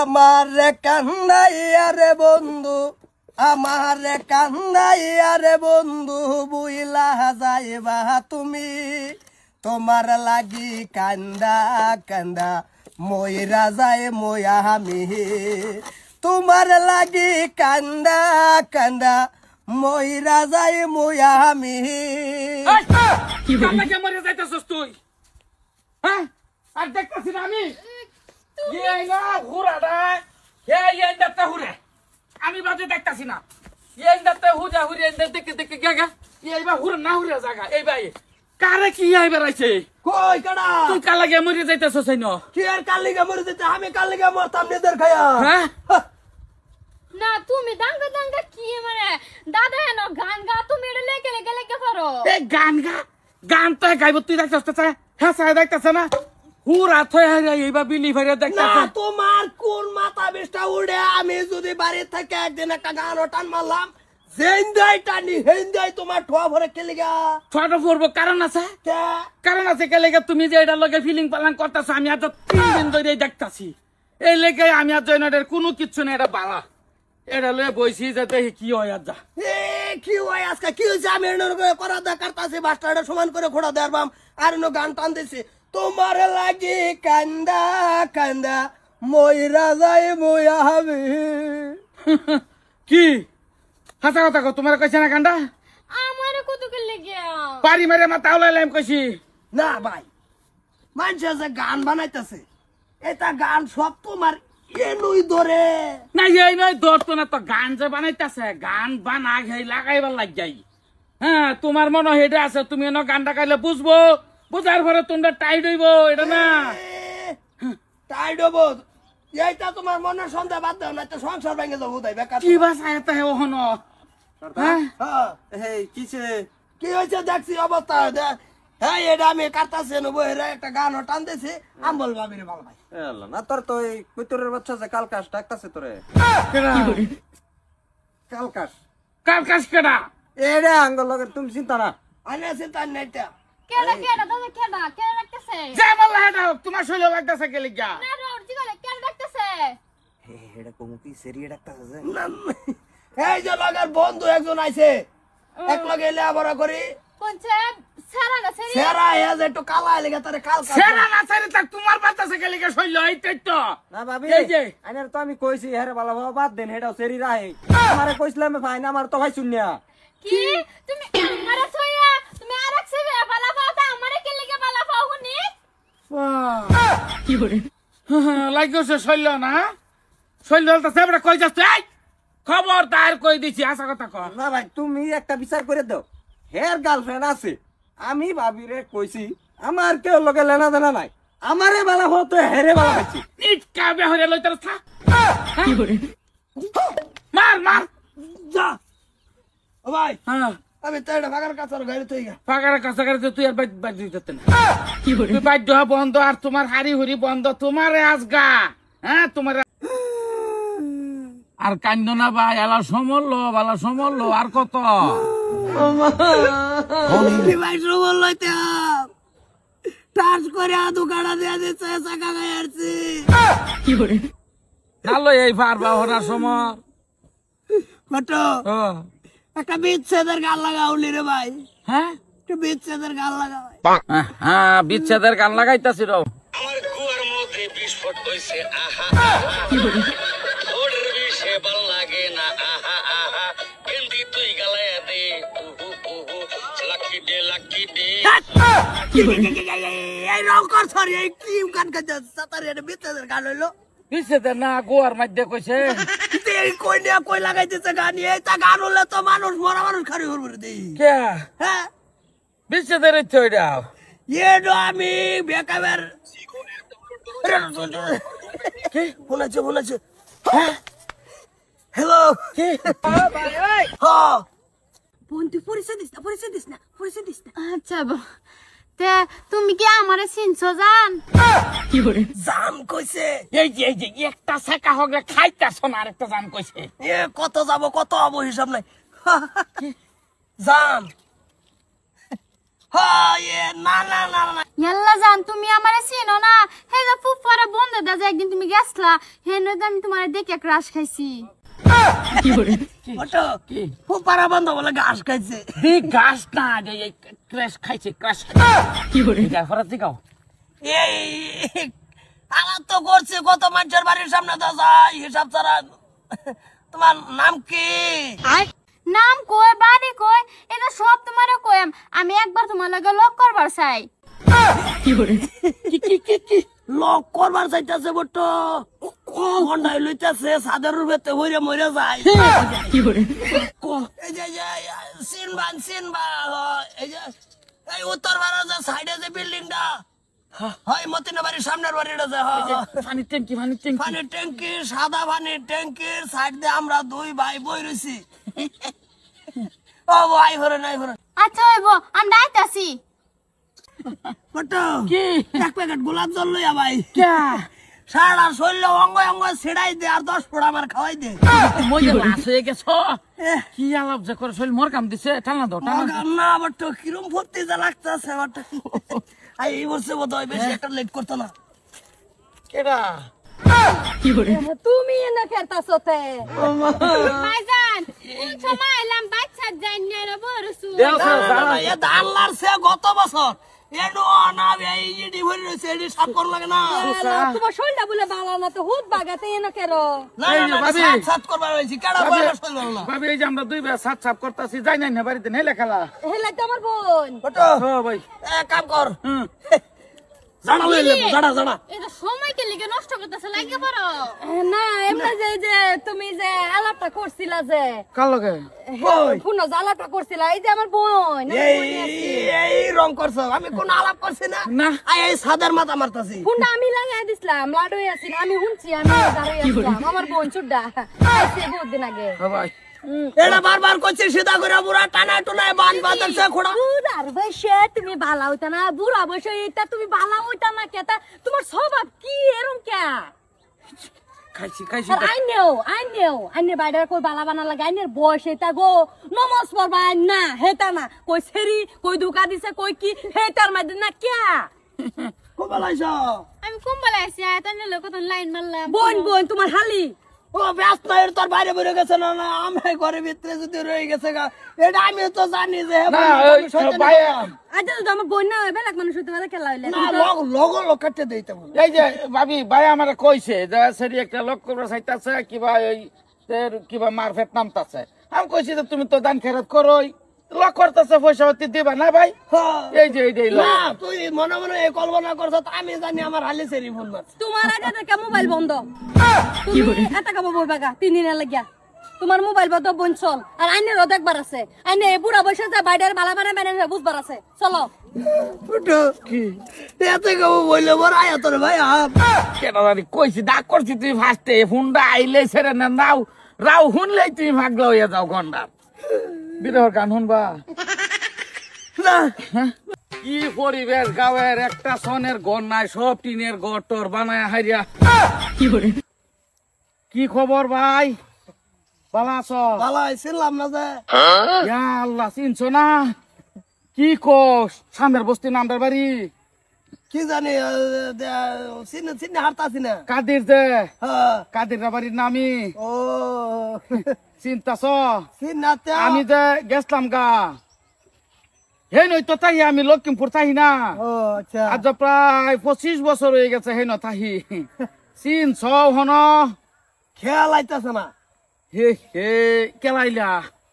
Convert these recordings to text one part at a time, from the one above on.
আমারে কান্দাইয়া রে বন্ধু, আমারে কান্দাইয়া রে বন্ধু, বুইলা যাইবা তুমি। তোমার লাগি কান্দা কান্দা মইরা যায় ময়া আমি। তোমার লাগি কান্দা কান্দা মইরা যায় ময়া আমি। কান্না কে মরে যাইতাছস তুই? হ্যাঁ, আর দেখতাছি না আমি? এই না হুরাডা, এই দাতা হুরে। আমি বাজে দেখতাছি না। এই দাতা হুজা হুরে দেখতে দেখতে গেগা। এই বা হুরে না হুরে জায়গা। এই ভাই কারে কি আইবে রাইছে? কই কাডা? তুই কালাগে মরে যাইতাছস না? কি আর কালিগা মরে যেতে? আমি কালিগা মরতাম নেদের খায়া। হ্যাঁ? না তুমি দাঙ্গা দাঙ্গা কি মানে দাদা হেন গান গা তুমি এটা লেগে লেগে লেগে পারো। এই গান গা, গান তো গাইব তুই দেখতাছ? হ্যাঁ সাই দেখতাছ না? হুরা থই হারা এইবা বিলি ফেরে না দেখতাছ? তোমার কোন মাথা বেশটা উড়ে? আমি যদি বাড়ি থেকে একদিন একটা গান টান মারলাম, জেন্দাই টানি হেন্দাই তোমার ঠোয়া ভরে খেলে গা। ছোট পড়বো কারণ আছে? কারণ আছে কে লেগে তুমি যে এটা লগে ফিলিং পালাং করতেছ? আমি আজ 3 দিন ধরে দেখতাছি। এই লেগে আমি আজ জয়নাদের কোনো কিচ্ছু নেই, এটা বালা। এটা লয়ে বইছি যে দেখি কি হয় আজ। কি হয় আজকে? কি হয়েছে? আমি করা দেখার কাছে বাসটা সমান করে খোড়া দেয়ারবাম আর গান টান দিছি। তোমার লাগি কান্দা কান্দা মইরা যায় ময়া আমি। কি হাসা কথা কো? তোমার কইছে না কান্দা? আমার কত কে লেগে পারি মারে মাথা উলাইলাম কইছি না ভাই, মানুষ যে গান বানাইতেছে এটা গান সব তোমার এনুই ধরে না। এই নয় ধরতো না তো, গান যে বানাইতেছে গান বানা ঘাই লাগাইবার লাগ যাই। হ্যাঁ তোমার মনে হেডে আছে, তুমি এনে গানটা গাইলে বুঝবো, বুঝার পরে তোমরা টাইট হইব। এটা না টাইট হবো এইটা তোমার মনের সন্দেহ বাদ দাও না, তো সংসার ভেঙে যাবো তাই বেকার। কি বাসা এত হে ওহন? কিসে কি হয়েছে দেখছি অবস্থা। হ্যাঁ এটা আমি কাটতাছি নেবো, এরা একটা গান টান দিছি। আমি বলবো আমি ভালো ভাই না তোর তো এই কৈতরের বাচ্চা যে কালকাশ ডাকতাছে তোরে। কালকাশ কালকাশ কেডা? এরে আঙ্গল লগে তুমি চিন্তা না। আনে চিন্তা নেইটা কেডা কেডা দাদা কেডা কেডা রাখতেছে? যে বললা হেডা তোমার শৈল লাগতাছে কে লিগা? না রোড জিগালে কেডা রাখতেছে? এটা কোন কি সেরিয়ে ডাকতাছে যে? এই যে লগের বন্ধু একজন আইছে, এক লগে এলে আবার করি কোনছে সারা না সেরি সেরা এ যে একটু কালা লেগে তারে কালকা সেরা না সেরি তা তোমার বাতাছে কে লিগা শৈল? এইটাই তো না ভাবি, এই যে আইনার তো আমি কইছি হেরে ভালো ভালো বাদ দেন, হেডাও সেরি রাহে। আমারে কইছিলাম ভাই না, আমার তো ভাই শুনিয়া। কি তুমি আমারে ছইয়া তুমি আরেক সেবে বালা পাওতা আমারে কে লেগে বালা পাও হুনি? কি করে লাগছে শৈল না? শৈল তো সেবড়া কই যাচ্ছে? এই খবরদার কই দিছি, আসা কথা কর। না ভাই তুমি একটা বিচার করে দাও, হের গার্লফ্রেন্ড আছে। আমি ভাবিরে কইছি আমার কেউ লগে লেনা দেনা নাই, আমারে বালা হতো হেরে বালা পাইছি। ইটকা বেহরে লইতার থা। কি করে মার মার যা ও ভাই। হ্যাঁ আমি তো এটা ভাগার কাছে গাড়ি তুই গা পাকার কাছে কাছে তুই আর বাইট বাইট দিতে না। কি করে তুই বাইট দেওয়া বন্ধ আর তোমার হাড়ি হুড়ি বন্ধ, তোমারে আজগা। হ্যাঁ তোমার আর কান্দ না ভাই, এলা সমরলো বালা সমরলো আর কত? ভাই সবল লইতে টাচ করে আদু কাটা দেয়া দিচ্ছে চাকা গায়ে আসছি। কি করে নালো এই পারবা হরার সময় কত ও একটা বিচ্ছেদের গান লাগাউলি রে ভাই, হ্যাঁ একটু বিচ্ছেদের গান লাগা ভাই। হ্যাঁ বিচ্ছেদের গান লাগাইতাছি রো। আমার কুয়ার মধ্যে বিস্ফোট হইছে আহা ওর বিষে ভাল লাগে না আহা আহা কেন্দি তুই গালায়া দে উহু উহু লাকি দে এই রং কর সরি এই কি গান গাইছে সাতারে এটা বিচ্ছেদের গান হইলো। বিচ্ছেদের না গোয়ার মধ্যে কইছে। এই কই নিয়ে কই লাগাই দিছে গান, এইটা গান হলে তো মানুষ মরা মানুষ খারি হরবরে দেই। কে হ্যাঁ বিচ্ছেদের ইচ্ছে দাও? এডো আমি বেকাবের কি বলেছে হ্যালো কি হ্যাঁ বন্ধু পরিচয় দিস না আচ্ছা তে তুমি কি আমারে চিনছো জান? কি করে জাম কইছে? এই যে একটা শেখা হগলে খাইতাছ না, আরেকটা জাম কইছে। এ কত যাব কত হবো হিসাব নাই। জাম না না না না ইয়াল্লা জান তুমি আমারে চিনো না হে যে ফুফারা বন্ধ দা যে একদিন তুমি গেছলা হে নয় আমি তোমারে দেখে ক্রাশ খাইছি ওটো ফুপারা বন্ধ বলে ঘাস খাইছে এই গাছ না যে ক্র্যাশ খাইছে ক্র্যাশ কি করে এটা ফরাত দিগাও এই আমার তো করছে কত মানুষের বাড়ির সামনে তো যাই হিসাব ছাড়া তোমার নাম কি নাম কই বাড়ি কই এটা সব তোমারে কইম আমি একবার তোমার লগে লক করবার চাই কি করে কি লক করবার চাইতেছে বটো ঘন্টায় লইতেছে সাদের রূপেতে হইরে মরে যায় কি করে এই যে সিনবা এই যে এই উত্তর ভারত যে সাইডে যে বিল্ডিংটা হয় মতিনা বাড়ির সামনের বাড়িটা যে পানি ট্যাঙ্কি পানির ট্যাঙ্কি সাদা পানির ট্যাঙ্কির সাইড দিয়ে আমরা দুই ভাই বই রয়েছি ও ভাই ভরে নাই ভরে আচ্ছা হইব আমরা আইতাছি বটো কি এক প্যাকেট গোলাপ জল লইয়া ভাই কে সারা শরীরে অঙ্গ অঙ্গ ছিড়াই দে আর 10 ফোঁটা আমার খাওয়াই দে মজা লাস হয়ে গেছ কি আলাপ যে করে শরীর মোর কাম দিছে টানা দাও টানা না বটো কিরম ফুর্তি যা লাগতেছে বটো এই বলছে বোধহয় বেশি একটা লেট করতো না কেডা কি করে তুমি না খেলতাছো তে ভাইজান কোন সময় এলাম বাচ্চা জান না বড়সু আল্লাহর সে গত বছর এডো না এই ইডি ভরে রইছে এডি সাফ কর লাগে না তোমার শরীরটা বলে ভালো না তো হুত বাগাতে না কেরো না না ভাবি। সাফ করবার হইছে কেডা বলে শরীর ভালো না ভাবি এই যে আমরা দুই ভাই সাফ করতেছি যাই নাই না বাড়িতে নেই লেখালা হেলা তো আমার বোন বটো ও ভাই কাম কর হুম জানা লইলে জানা এটা সময় কে লিগে নষ্ট করতেছে লাগে বড় না এমনি যে তুমি যে আলাপটা করছিলা যে কার লগে পুনো আলাপটা করছিলা এই যে আমার বোন এই রং করছো আমি কোন আলাপ করছি না না। এই সাদার মাথা মারতাছি পুনটা আমি লাগাই দিছিলাম লাডু আছি আমি শুনছি আমি দাঁড়িয়ে আছিলাম আমার বোন চুড্ডা আইছে বহুত দিন আগে ও ভাই এটা বারবার করছি সিধা করে বুড়া টানা টুনায় বান বাঁধাচ্ছে খোড়া বুড়ার বয়সে তুমি ভালা হইতা না বুড়া বয়সে এটা তুমি ভালা হইতা না কেতা তোমার স্বভাব কি এরম কে খাইছি আর আইনেও বাইরে কই বালা বানা লাগে আইনের বয়স এটা গো নমস পড়বা না হেতা না কই সেরি কই দুকা দিছে কই কি হেতার মধ্যে না কে কোবালাইছ আমি কুম্বালা আইছি আয়তানে লোক তো লাইন মারলাম বোন তোমার হালি ও ব্যস্ত নাই তোর বাইরে বেরিয়ে গেছে না না আমি ঘরের ভিতরে যদি রয়ে গেছে গা এটা আমি তো জানি যে না ভাই আচ্ছা তো আমার বোন না বেলাক মানুষ হইতে পারে খেলা হইলে না লোক কাটতে দিতে বল এই যে ভাবি ভাই আমারে কইছে যে সেরি একটা লোক করবে চাইতাছে কিবা এই কিবা মারফেট নামতাছে আমি কইছি যে তুমি তো দান খেরাত করোই লোক করতেছে পয়সা পাতি দিবা না ভাই এই যে না তুই মনে মনে এই কল্পনা করছ আমি জানি আমার হালি সেরি ফোন মারছে তোমার আগে থেকে মোবাইল বন্ধ কি করে এটা কাবা বই বাগা 3 দিন লাগিয়া তোমার মোবাইল বন্ধ বোন চল আর আইনের রোদ একবার আছে আইনে বুড়া বয়সে যা বাইরের বালা বানা বেনে বুঝবার আছে চলো উঠো কি এতে কেউ বললে বড় আয়া তোর ভাই কেন জানি কইছি ডাক করছি তুই ফার্স্টে ফোনটা আইলে ছেড়ে না নাও রাও শুনলেই তুমি ভাগলা হইয়া যাও গন্ডা বিরহর গান শুনবা না কি পরিবেশ গাঁয়ের একটা সনের ঘর নাই সব টিনের ঘর টর বানায় হারিয়া কি খবর ভাই ভালো আছো ভালো ছিলাম না যে ইয়া আল্লাহ চিনছো না কি কোস সামনের বস্তি নামদার বাড়ি কি জানি চিনে চিনে হারতাছি না কাদির যে হ্যাঁ কাদির বাড়ির নামি ও চিন্তাছ চিনাতে আমি যে গেছলাম গা হে নই তো তাই আমি লক্ষ্মীপুর তাই না ও আচ্ছা আজ প্রায় 25 বছর হয়ে গেছে হে নথাহি চিনছ হন খেয়াল আইতাছে না হে হে কেলাইলা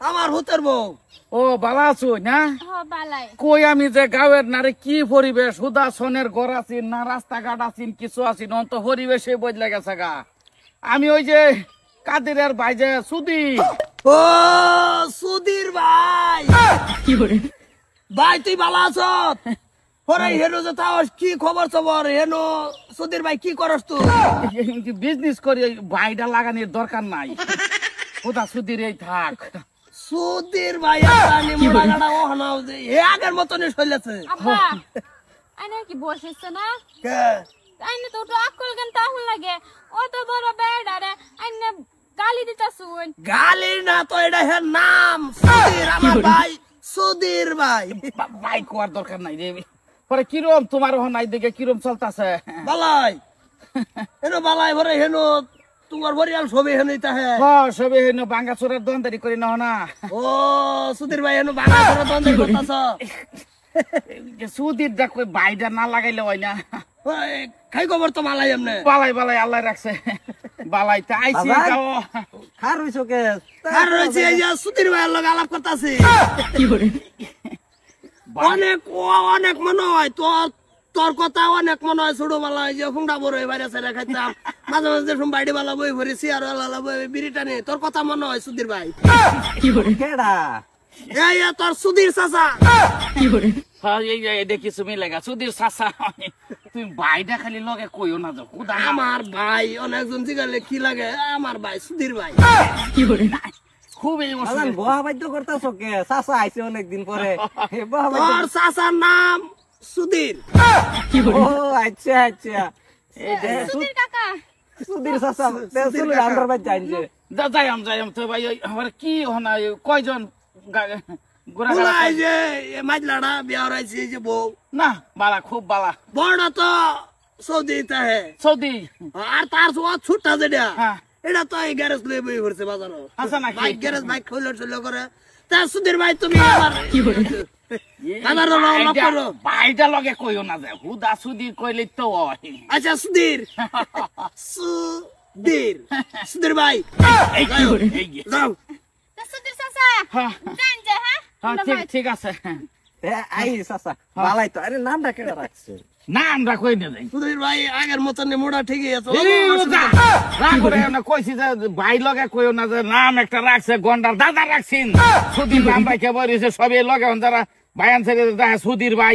আমার হুতের বউ ও বালা আছো না বালাই কই আমি যে গাঁয়ের নারে কি পরিবেশ হুদা সনের ঘর আছি না রাস্তাঘাট আছিন কিছু আছিন অন্ত পরিবেশে বদলে গেছে গা আমি ওই যে কাদিরের ভাই যে সুদি ও সুধীর ভাই ভাই তুই ভালো আছ পরে হেনো যে তাও কি খবর খবর হেনো সুধীর ভাই কি করস তুই বিজনেস করি ওই ভাইটা লাগানোর দরকার নাই হুদা সুদির এই থাক সুধীর ভাই আনি মোড়াগাড়া ও হানাও যে হে আগের মতনই চলেছে আব্বা আইনে কি বসেছ না কে আইনে তো আকল গান তাহুন লাগে ও তো বড় বেড়ারে আইনে গালি দিতাছুন গালি না তো এটা হে নাম সুধীর আমার ভাই সুধীর ভাই ভাই কোয়ার দরকার নাই রে পরে কিরম তোমার নাই দেখে কিরম চলতেছে বালাই হেনো বালাই ভরে হেনো তোমার বরিয়াল ছবি হেনো ইতা হে সবে হেন বাঙ্গা চোরের দন্দারি করি না ও সুধীর ভাই হেনো বাংলা ধরে দন্দে করতাছ সুদির দেখ বাইটা না লাগাইলে হয় না ওই খাই খবর তো মালাই এমনে বালাই বালাই আল্লাহ রাখছে বালাই তো আইছি বাবা। যাও খার হইছো কে আর রয়েছে এই যে সুধীর ভাইয়ের লগে আলাপ করতাছি অনেক অনেক মনে হয় তোর কথা অনেক মনে হয় ছোটবেলা যে হুন্ডা বড় বাইরে ছেড়ে খাইতাম মাঝে মাঝে বাইডি বালা বই ভরেছি আর বিড়ি টানে তোর কথা মনে হয় সুধীর ভাই কেডা এই তোর সুধীর চাচা হ্যাঁ, এই দেখি তুমি লেগা সুধীর চাচা তুমি বাইটা খালি লগে কইও না যাও খুদা আমার ভাই অনেকজন জিগালে কি লাগে আমার ভাই সুধীর ভাই খুবই আলান বহা বাদ্য করতাছো কে চাচা আইছে অনেকদিন পরে হে বহা বাদ্য তোর চাচার নাম সুধীর ও আচ্ছা আচ্ছা এই যে সুধীর কাকা সুধীর চাচা তে চলে আন্ডার বাদ জানছে যাইম তো ভাই আমার কি হনা কয়জন গোরা বলাই যে মাইলাটা বিয়া হয়েছে যে বউ না বালা খুব বালা বড় তো সৌদি হে সৌদি আর তার সব ছুটটা যেটা হ্যাঁ। এটা তো এই গ্যারেজ লয়ে বই করছে বাজানো আচ্ছা নাকি? বাইক গ্যারেজ বাইক খুলে চলে করে তা সুধীর ভাই তুমি আমার বাজার লাভ করো বাইটা লগে কইও না যায় হুদা সুদি কইলে তো হয় আচ্ছা সুধীর সুধীর ভাই এই যাও, এই যে। যাও সুধীর চাচা হ্যাঁ জান যে হ্যাঁ হ্যাঁ, ঠিক আছে এ আই চাচা বালাই তো আরে নামটা কেডা রাখছে না আমরা কই না যাই সুধীর ভাই আগের মতন মোড়া ঠিকই আছে কইছি যে ভাই লগে কইও না যে নাম একটা রাখছে গন্ডার দাদা রাখছেন সুধীর নাম ভাই কে বলেছে সবে লগে যারা ভাই আনছে সুধীর ভাই